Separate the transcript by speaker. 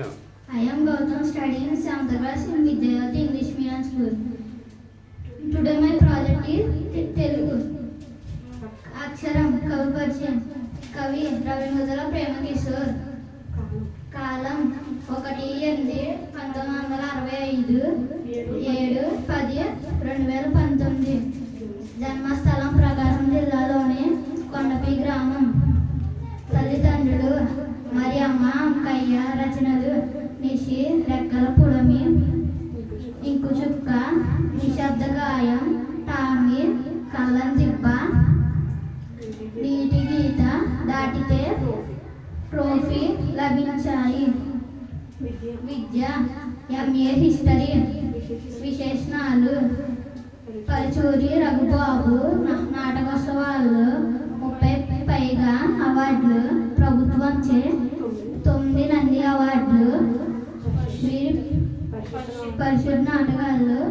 Speaker 1: Action.
Speaker 2: I am Gautam studying 7th class in Vidyavati English Medium School. Today my project is Telugu. అక్షరం కవి పరిచయం. కవి రవీంద్ర ప్రేమ కిషోర్. కాలం 1/8/1965 7/10/2019. జన్మస్థలం ప్రకాశం జిల్లాలోని కొండపి గ్రామం. తల్లిదండ్రులు మరియమ్మ అంకయ్య. రచనలు నిషి రెక్కల పుడమి, ఇంకు చుక్క, నిశ్శబ్ద గాయం, టామీ, కళ్ళం దిబ్బ, నీటి గీత దాటితే ట్రోఫీ లభించాయి. విద్య ఎంఏ హిస్టరీ. విశేషణాలు పరుచూరి రఘుబాబు నాటకోత్సవాల్లో 30 పైగా అవార్డులు, ప్రభుత్వంచే 9 నంది అవార్డులు, పరిశుద్ధ నాటకాల్లో